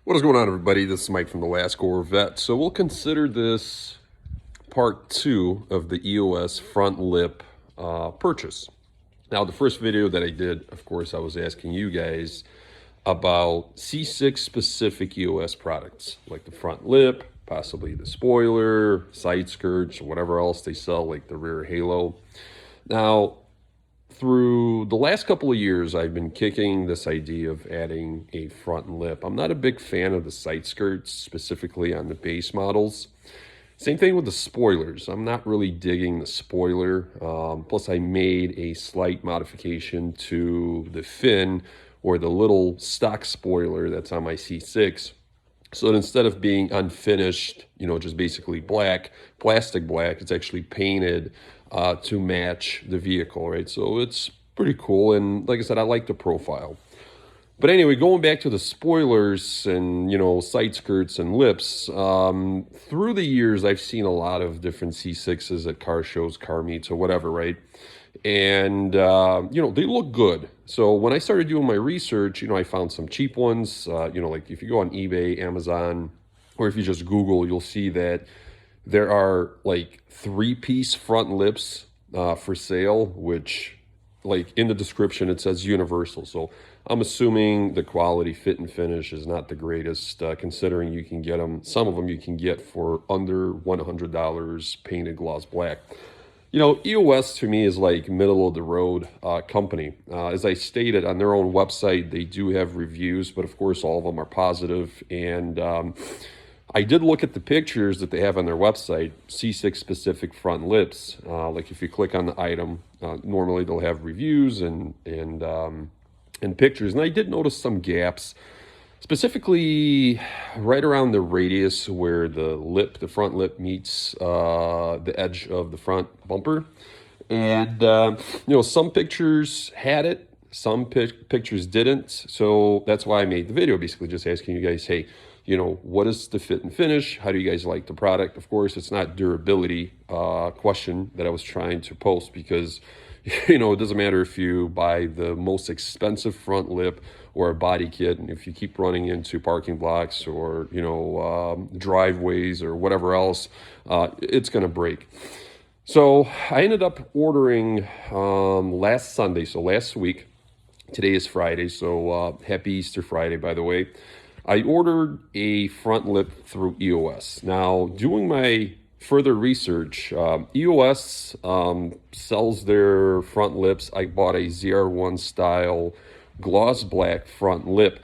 What is going on, everybody? This is Mike from the Last Corvette. So we'll consider this part 2 of the EOS front lip purchase. Now, the first video that I did, of course, I was asking you guys about C6 specific EOS products, like the front lip, possibly the spoiler, side skirts, whatever else they sell, like the rear halo. Now, through the last couple of years, I've been kicking this idea of adding a front lip. I'm not a big fan of the side skirts, specifically on the base models. Same thing with the spoilers. I'm not really digging the spoiler. Plus, I made a slight modification to the fin or the little stock spoiler that's on my C6. So that instead of being unfinished, just basically black, plastic black, it's actually painted to match the vehicle, right? So it's pretty cool. And like I said, I like the profile. But anyway, going back to the spoilers and, side skirts and lips, through the years, I've seen a lot of different C6s at car shows, car meets, or whatever, right? And, they look good. So when I started doing my research, I found some cheap ones, like if you go on eBay, Amazon, or if you just Google, you'll see that there are like 3-piece front lips for sale, which like in the description, it says universal. So I'm assuming the quality, fit, and finish is not the greatest, considering you can get them, some of them you can get for under $100 painted gloss black. EOS to me is like middle of the road company. As I stated on their own website, they do have reviews, but of course all of them are positive. And I did look at the pictures that they have on their website, C6 specific front lips. Like if you click on the item, normally they'll have reviews and pictures. And I did notice some gaps, specifically right around the radius where the front lip meets the edge of the front bumper. And, some pictures had it, some pictures didn't. So that's why I made the video, basically just asking you guys, hey, what is the fit and finish? How do you guys like the product? Of course, it's not durability question that I was trying to post, because it doesn't matter if you buy the most expensive front lip or a body kit, and if you keep running into parking blocks or driveways or whatever else, it's going to break. So I ended up ordering last Sunday, so last week. Today is Friday, so happy Easter Friday, by the way. I ordered a front lip through EOS. Now, doing my further research, EOS sells their front lips. I bought a ZR1 style gloss black front lip.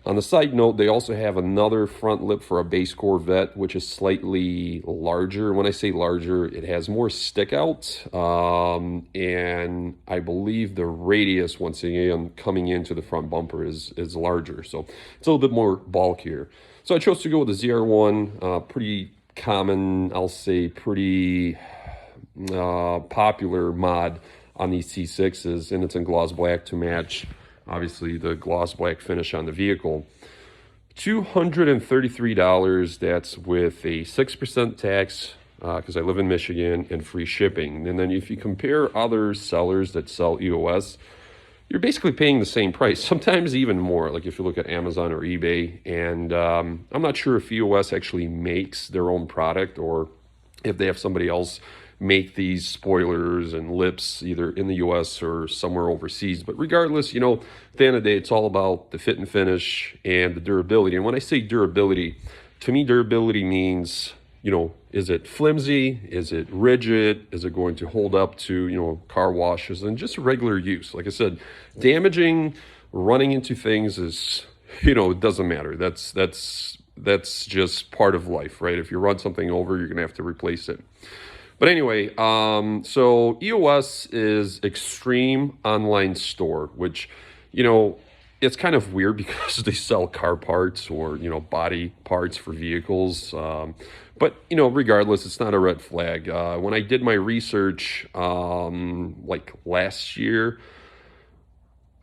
On the side note, they also have another front lip for a base Corvette, which is slightly larger. When I say larger, it has more stick out. And I believe the radius, once again, coming into the front bumper is larger. So it's a little bit more bulkier. So I chose to go with the ZR1, pretty common, I'll say pretty popular mod on these C6s, and it's in gloss black to match obviously the gloss black finish on the vehicle. $233, that's with a 6% tax, because I live in Michigan, and free shipping. And then if you compare other sellers that sell EOS, you're basically paying the same price, sometimes even more, like if you look at Amazon or eBay. And I'm not sure if EOS actually makes their own product, or if they have somebody else make these spoilers and lips either in the US or somewhere overseas. But regardless, at the end of the day, it's all about the fit and finish and the durability. And when I say durability, to me, durability means, is it flimsy? Is it rigid? Is it going to hold up to, car washes and just regular use? Like I said, damaging, running into things is, it doesn't matter. That's just part of life, right? If you run something over, you're gonna have to replace it. But anyway, so EOS is Extreme Online Store, which, it's kind of weird because they sell car parts or, body parts for vehicles. But, regardless, it's not a red flag. When I did my research, like last year,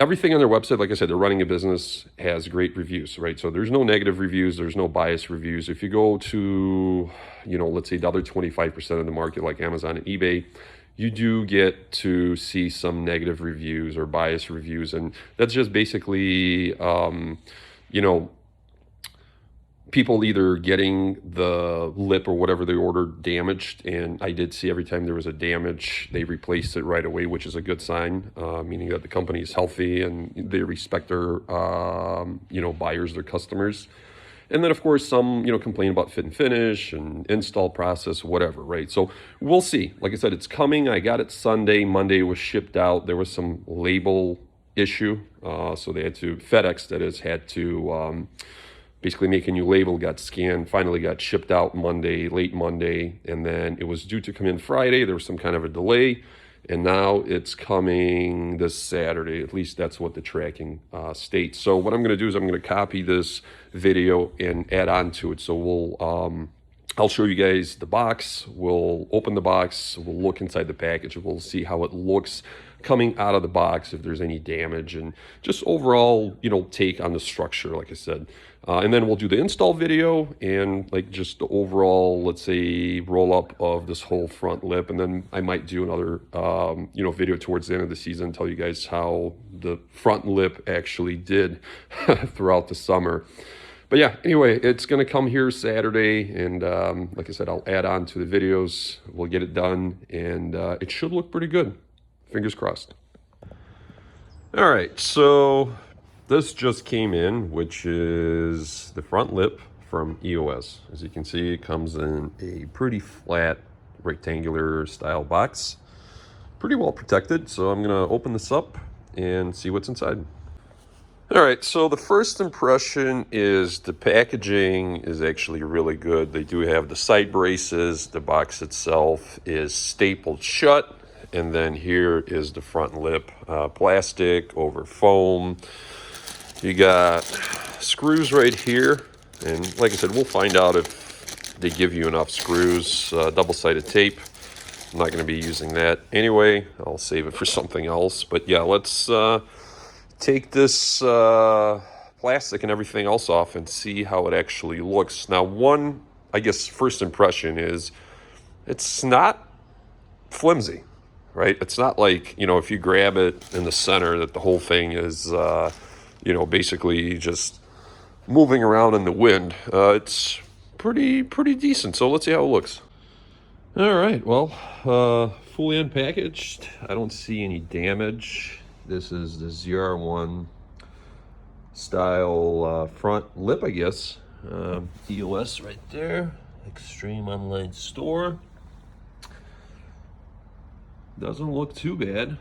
everything on their website, like I said, they're running a business, has great reviews, right? So there's no negative reviews, there's no biased reviews. If you go to, let's say the other 25% of the market, like Amazon and eBay, you do get to see some negative reviews or biased reviews. And that's just basically, people either getting the lip or whatever they ordered damaged, and I did see every time there was a damage, they replaced it right away, which is a good sign, meaning that the company is healthy and they respect their, buyers, their customers. And then, of course, some, complain about fit and finish and install process, whatever, right? So we'll see. Like I said, it's coming. I got it Sunday. Monday it was shipped out. There was some label issue. So they had to, FedEx, that is, had to basically make a new label, got scanned, finally got shipped out Monday, late Monday. And then it was due to come in Friday. There was some kind of a delay. And now it's coming this Saturday. At least that's what the tracking states. So what I'm going to do is I'm going to copy this video and add on to it. So I'll show you guys the box. We'll open the box. We'll look inside the package. We'll see how it looks coming out of the box, if there's any damage, and just overall, take on the structure, like I said. And then we'll do the install video and like just the overall, let's say, roll up of this whole front lip. And then I might do another, video towards the end of the season, tell you guys how the front lip actually did throughout the summer. But yeah, anyway, it's going to come here Saturday. And like I said, I'll add on to the videos. We'll get it done. And it should look pretty good. Fingers crossed. All right, so this just came in, which is the front lip from EOS. As you can see, it comes in a pretty flat rectangular style box. Pretty well protected, so I'm gonna open this up and see what's inside. All right, so the first impression is the packaging is actually really good. They do have the side braces. The box itself is stapled shut. And then here is the front lip, plastic over foam. You got screws right here. And like I said, we'll find out if they give you enough screws, double-sided tape. I'm not going to be using that anyway. I'll save it for something else. But yeah, let's take this plastic and everything else off and see how it actually looks. Now, one, I guess, first impression is it's not flimsy. Right? It's not like, if you grab it in the center that the whole thing is, basically just moving around in the wind. It's pretty decent. So let's see how it looks. All right. Well, fully unpackaged. I don't see any damage. This is the ZR1 style front lip, I guess. EOS right there. Extreme Online Store. Doesn't look too bad.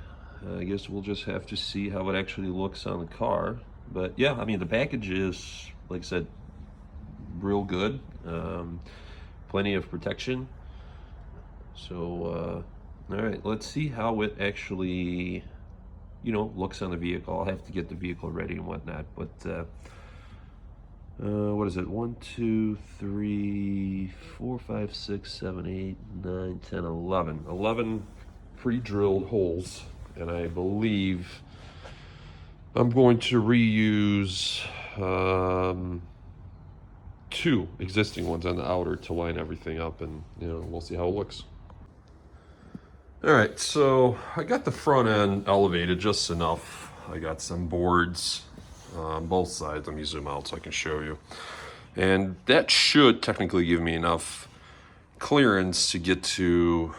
I guess we'll just have to see how it actually looks on the car. But yeah, I mean, the package is, like I said, real good. Plenty of protection. So, all right, let's see how it actually, looks on the vehicle. I'll have to get the vehicle ready and whatnot. But what is it? 1, 2, 3, 4, 5, 6, 7, 8, 9, 10, 11. 11 pre-drilled holes, and I believe I'm going to reuse 2 existing ones on the outer to line everything up, and we'll see how it looks. All right, so I got the front end elevated just enough. I got some boards on both sides. Let me zoom out so I can show you, and that should technically give me enough clearance to get to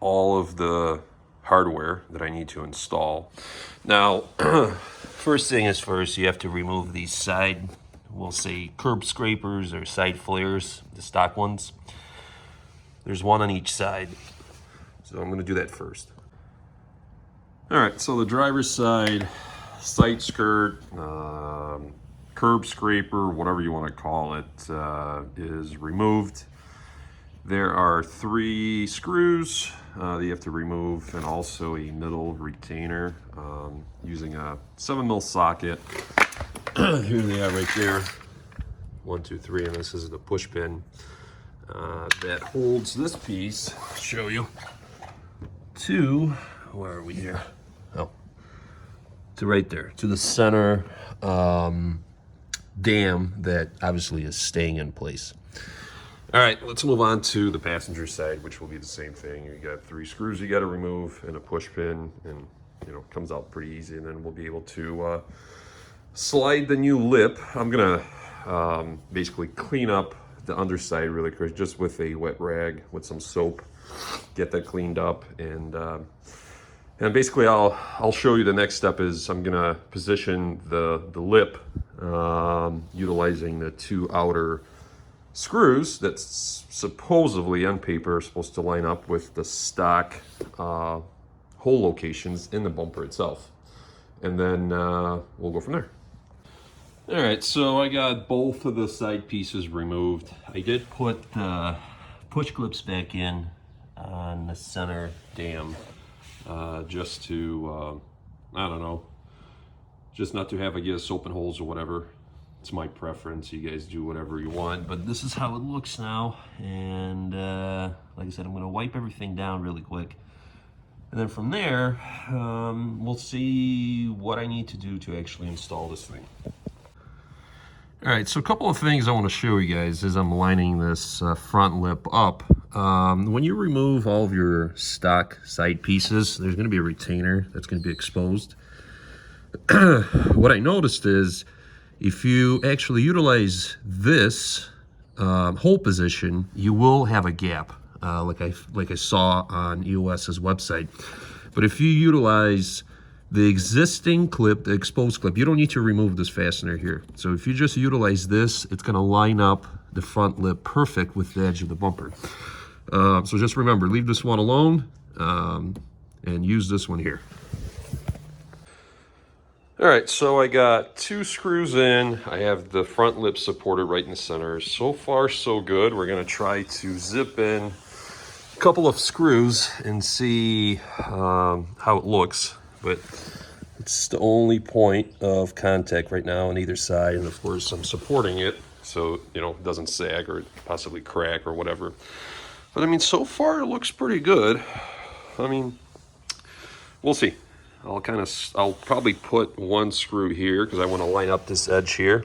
all of the hardware that I need to install. Now, first thing is first, you have to remove these side, we'll say curb scrapers or side flares, the stock ones. There's one on each side. So I'm going to do that first. All right, so the driver's side, sight skirt, curb scraper, whatever you want to call it, is removed. There are 3 screws that you have to remove, and also a middle retainer using a 7mm socket. Here they are right there. 1, 2, 3, and this is the push pin that holds this piece. I'll show you. To, where are we here? Oh, to right there, to the center dam that obviously is staying in place. All right, let's move on to the passenger side, which will be the same thing. You got 3 screws you got to remove and a push pin, and it comes out pretty easy. And then we'll be able to slide the new lip. I'm gonna basically clean up the underside really quick, just with a wet rag with some soap. Get that cleaned up, and basically I'll show you the next step is I'm gonna position the lip utilizing the 2 outer screws that's supposedly on paper are supposed to line up with the stock hole locations in the bumper itself, and then we'll go from there. All right, so I got both of the side pieces removed. I did put the push clips back in on the center dam just to, I don't know, just not to have, I guess, open holes or whatever. It's my preference. You guys do whatever you want, but this is how it looks now. And like I said, I'm going to wipe everything down really quick. And then from there, we'll see what I need to do to actually install this thing. All right, so a couple of things I want to show you guys as I'm lining this front lip up. When you remove all of your stock side pieces, there's going to be a retainer that's going to be exposed. What I noticed is if you actually utilize this hole position, you will have a gap, like I saw on EOS's website. But if you utilize the existing clip, the exposed clip, you don't need to remove this fastener here. So if you just utilize this, it's going to line up the front lip perfect with the edge of the bumper. So just remember, leave this one alone and use this one here. All right, so I got 2 screws in. I have the front lip supported right in the center. So far, so good. We're going to try to zip in a couple of screws and see how it looks. But it's the only point of contact right now on either side, and of course I'm supporting it so you know it doesn't sag or possibly crack or whatever. But I mean, so far it looks pretty good. I mean, we'll see. I'll probably put 1 screw here because I want to line up this edge here,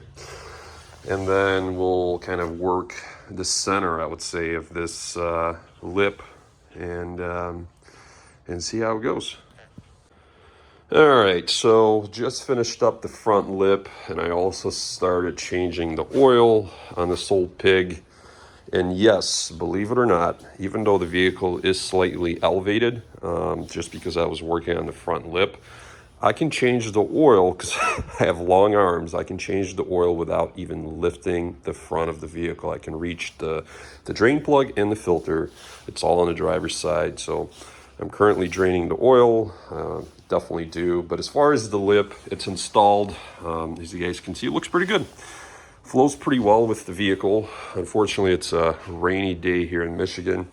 and then we'll kind of work the center, I would say, of this lip and see how it goes. All right, so just finished up the front lip, and I also started changing the oil on this old pig. And yes, believe it or not, even though the vehicle is slightly elevated, just because I was working on the front lip, I can change the oil because I have long arms. I can change the oil without even lifting the front of the vehicle. I can reach the drain plug and the filter. It's all on the driver's side. So I'm currently draining the oil. Definitely do. But as far as the lip, it's installed. As you guys can see, it looks pretty good. Flows pretty well with the vehicle. Unfortunately, it's a rainy day here in Michigan,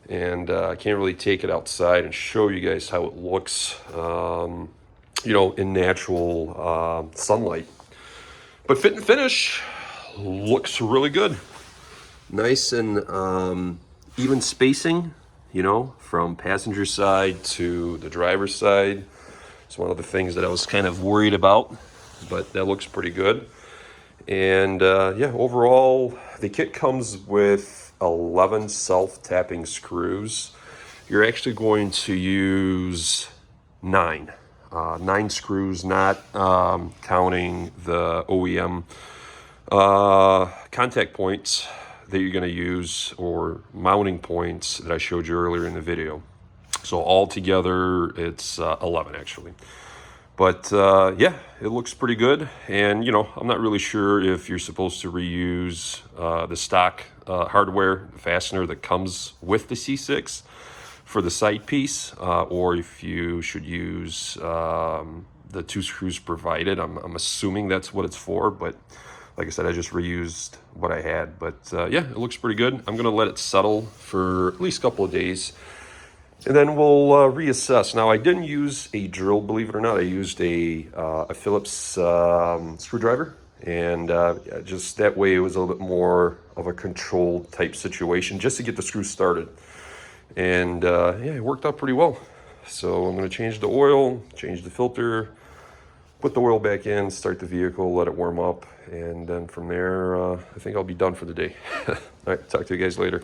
and I can't really take it outside and show you guys how it looks, you know, in natural sunlight. But fit and finish looks really good. Nice and even spacing, you know, from passenger side to the driver's side. It's one of the things that I was kind of worried about, but that looks pretty good. And yeah, overall, the kit comes with 11 self-tapping screws. You're actually going to use 9 screws, not counting the OEM contact points that you're going to use, or mounting points that I showed you earlier in the video. So altogether, it's 11 actually. But yeah, it looks pretty good. And you know, I'm not really sure if you're supposed to reuse the stock hardware, the fastener that comes with the C6 for the side piece, or if you should use the 2 screws provided. I'm assuming that's what it's for, but like I said, I just reused what I had. But yeah, it looks pretty good. I'm gonna let it settle for at least a couple of days, and then we'll reassess. Now, I didn't use a drill, believe it or not. I used a Phillips screwdriver, and just that way it was a little bit more of a controlled type situation just to get the screws started. And yeah, it worked out pretty well. So I'm going to change the oil, change the filter, put the oil back in, start the vehicle, let it warm up, and then from there, I think I'll be done for the day. All right, talk to you guys later.